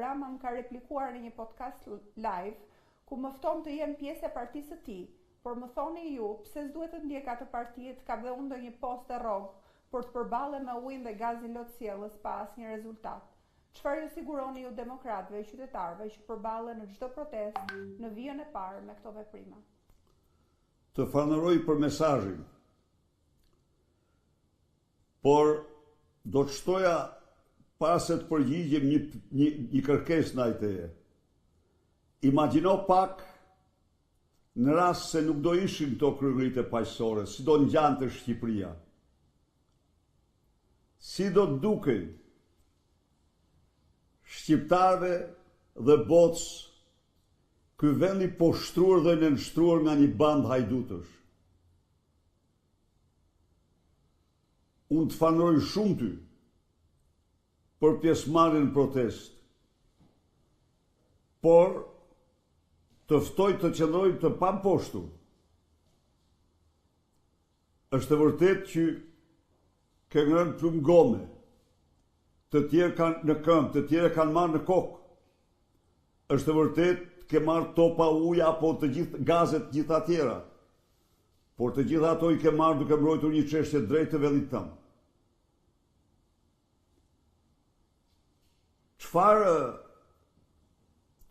Rama më ka replikuar në një podcast live ku më fton të jem pjesë e partisë së tij, por më thoni ju pse s'duhet të ndjek atë parti të ka dhe unë ndonjë post e rrogë për të përballen me ujin dhe gazin lot sjellës pa asnjë rezultat. Çfarë ju siguroni ju demokratëve e qytetarëve që përballen në çdo protestë në vijën e parë me këto veprime? Të falenderoj për mesazhin. Por do të shtoja para se të përgjigjem një kërkesë ndaj teje. Imagjino pak në rast se nuk do ishin këto kryerritje paqësore, si do ngjante Shqipëria. Si do të dukej shqiptarëve dhe botës ky vend i poshtruar dhe nënshtruar nga një bandë hajdutësh. Unë të falenderoj shumë ty për pjesëmarrjen në protestë, por të ftoj të qëndroj të pamposhtur. Është e vërtet që ke ngrënë plumë gome, të tjerë kanë në këmbë, të tjerë kanë marrë në kokë. Është e vërtet ke marrë topa uja apo të gjithë gazet gjitha tjera, por të gjitha ato i ke marrë duke mbrojtur një çështje drejt të vendit tënd.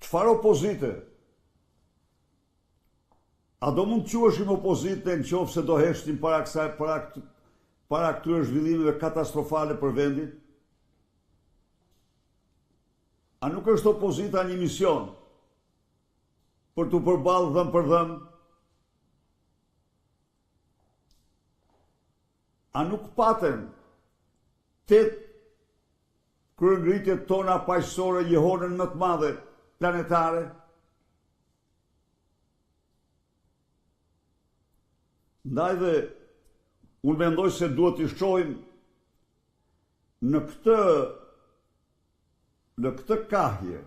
Çfarë opozite? A do mund të quheshim opozite në qoftë se do heshtim para këtyre zhvillimeve katastrofale për vendin? A nuk është opozita një mision për të përballë dhëm për dhëm? A nuk paten 8 kryerritjet tona paqësore jehonën më të madhe planetare? Ndaj dhe unë mendoj se duhet të shohim në këtë kahje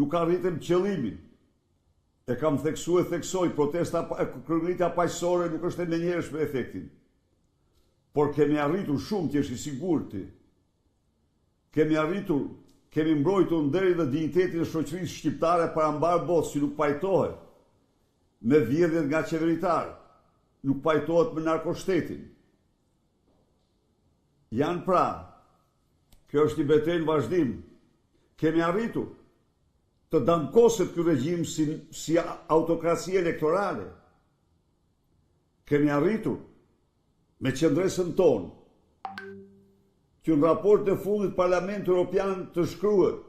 nuk arritëm qëllimin. E kam theksoj, kryerritja paqësore nuk është e menjëhershme efektin. Por kemi arritur shumë, që është i sigurti. Kemi mbrojtur nderin dhe dignitetin e shoqërisë shqiptare para mbar botës, që nuk pajtohet me vjedhjet nga qeveritarë, nuk pajtohet me narkoshtetin. Janë pra, kjo është një betejë në vazhdim. Kemi arritur të damkoset ky regjim si autokraci elektorale. Kemi arritur me qendresën tonë që në raport e fundit Parlamenti Evropian të shkruhet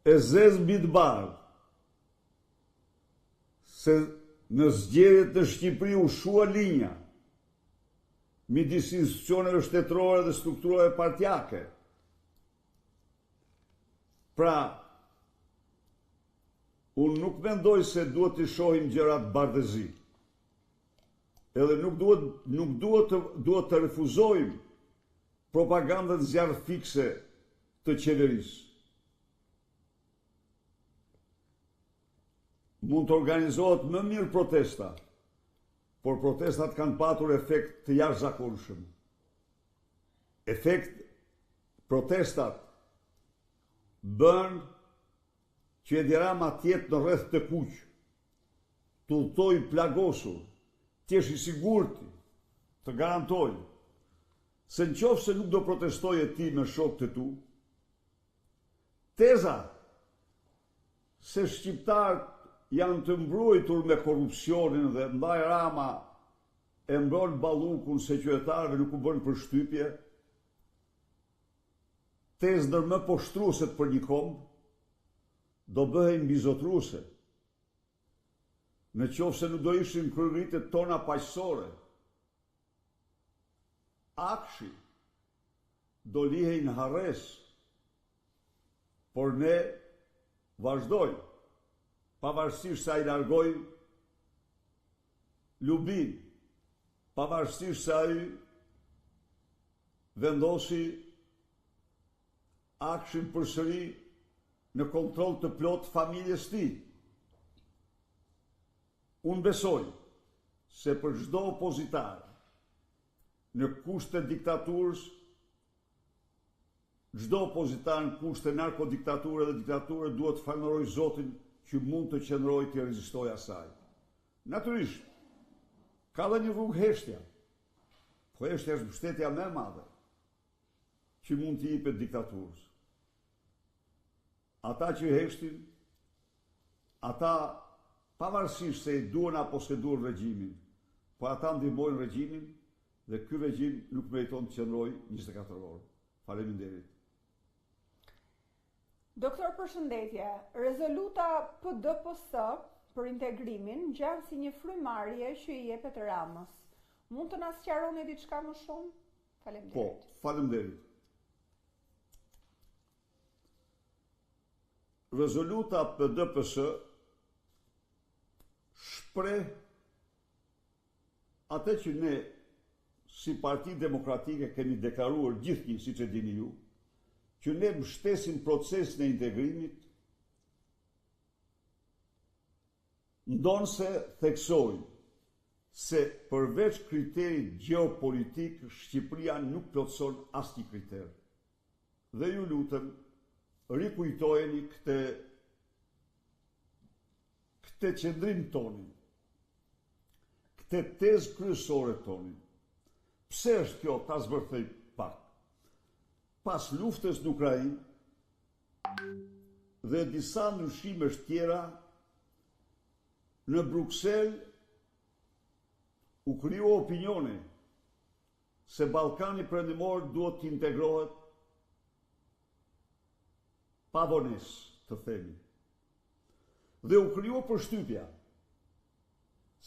e zezë mbi të bardhë se në zgjedhjet në Shqipëri u shua linja midis institucioneve shtetërore dhe strukturave partijake. Pra, unë nuk mendoj se duhet të shohim gjërat bardhëzi. Edhe nuk duhet të refuzojmë propagandën zjarr fikse të qeverisë. Mund të organizohet më mirë protesta, por protestat kanë patur efekt të jashtëzakonshëm. Protestat bën që Edi Rama të jetë në rreth të kuq, të udhtoj plagosur, të jesh i sigurt, të garantoj se nëse nuk do protestoj e ti me shokët e tu, teza se shqiptarët janë të mbrojtur me korrupsionin dhe ndaj Rama e mbron ballukun se qytetarëve nuk u bën përshtypje, tezë ndër më poshtrueset për një kombë, do bëhen mbizotruese. Në qoftë se nuk do ishin kryerritjet tona paqësore, akshi do lihej në harres, por ne vazhdojmë, pavarësisht se ai largoi Lubin, pavarësisht se ai vendosi akshin përsëri në kontroll të plot familjes tij. Unë besoj se për çdo opozitar në kushte diktaturës, çdo opozitar në kushte narkodiktature dhe diktature duhet të falënderojë Zotin që mund të qëndrojë të rezistojë asaj. Natyrisht, ka dhe një rrugë heshtja, po heshtja është mbështetja më e madhe që mund të jepet diktaturës. Ata që heshtin, ata pavarësisht se i duan apo se duan regjimin, po ata ndihmojnë regjimin dhe ky regjim nuk meriton të qëndrojë 24 orë. Faleminderit. Doktor, përshëndetje. Rezoluta PDPS për integrimin ngjan si një frymarrje që i jepet Ramës. Mund të na sqaroni diçka më shumë? Faleminderit. Po, faleminderit. Rezoluta PDPS shpreh atë që ne si Parti Demokratike kemi deklaruar gjithnjë, siç e dini ju, që ne mbështesim procesin e integrimit, ndonse theksojnë se përveç kriterit gjeopolitik, Shqipëria nuk plotëson asnjë kriter. Dhe ju lutem, rikujtojeni këtë qëndrim tonin, këtë tezë kryesore tonin. Pse është kjo, ta zbërthej pak. Pas luftës në Ukrainë dhe disa ndryshimesh tjera, në Bruksel u krijua opinioni se Ballkani Perëndimor duhet të integrohet pa vonesë, të themi. Dhe u krijua përshtypja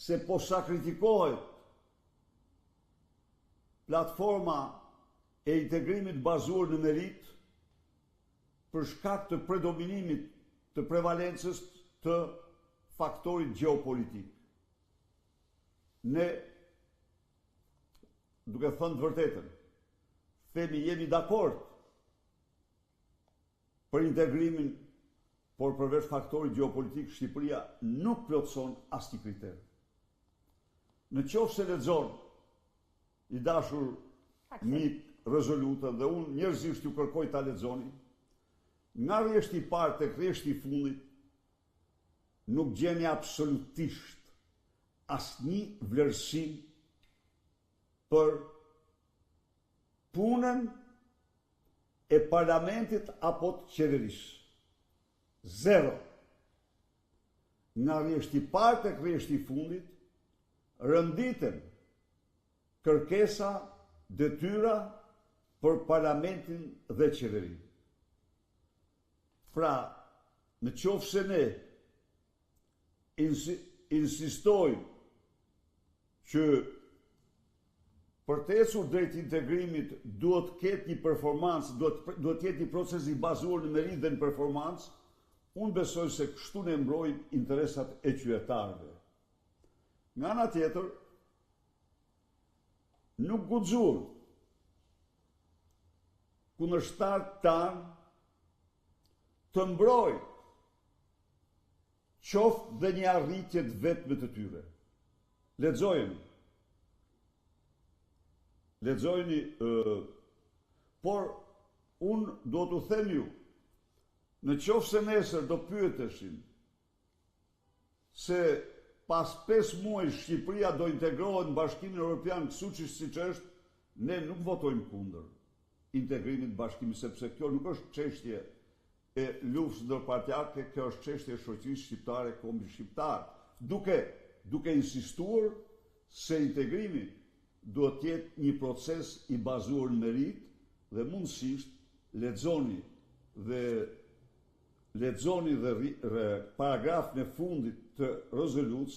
se po sakrifikohet platforma e integrimit bazuar në merit për shkak të predominimit të prevalencës të faktorit gjeopolitik. Ne, duke thënë të vërtetën, themi jemi dakord për integrimin, por përveç faktorit gjeopolitik, Shqipëria nuk plotëson asnjë kriter. Në qoftë se lexon i dashur mik rezolutën dhe unë njerëzisht ju kërkoj ta lexoni, nga rreshti i parë tek rreshti i fundit nuk gjeni absolutisht asnjë vlerësim për punën e parlamentit apo të qeverisë. Zero. Nga rreshti i parë tek rreshti i fundit rënditen kërkesa, detyra për parlamentin dhe qeverinë. Pra, në qoftë se ne insistojmë që për të ecur drejt integrimit duhet të ketë një performancë, duhet të jetë një proces i bazuar në merit dhe në performancë, unë besoj se kështu ne mbrojmë interesat e qytetarëve. Nga ana tjetër, nuk guxuar kundërshtarët tanë të mbrojnë qoftë dhe një arritje të vetme të tyre. Lexojeni, por unë do t'u them ju, në qoftë se nesër do pyeteshin se pas 5 muaj Shqipëria do integrohet në Bashkimin Evropian kështu siç është, ne nuk votojmë kundër integrimit në Bashkimin, sepse kjo nuk është çështje e luftës ndërpartijake, kjo është çështje e shoqërisë shqiptare, kombit shqiptar, duke insistuar se integrimi duhet të jetë një proces i bazuar në merit dhe mundësisht lexoni dhe paragrafin e fundit të rezolutës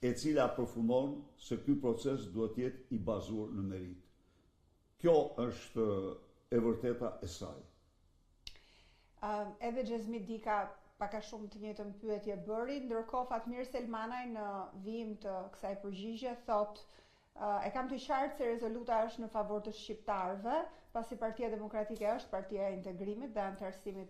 e cila përfundon se ky proces duhet të jetë i bazuar në merit. Kjo është e vërteta e saj. Edhe Xhezmi Dika paka shumë të njëjtën pyetje bëri, ndërkohë Fatmir Selmanaj në vijim të kësaj përgjigje thot e kam të qartë se rezoluta është në favor të shqiptarëve, pasi Partia Demokratike është partia e integrimit dhe antarësimit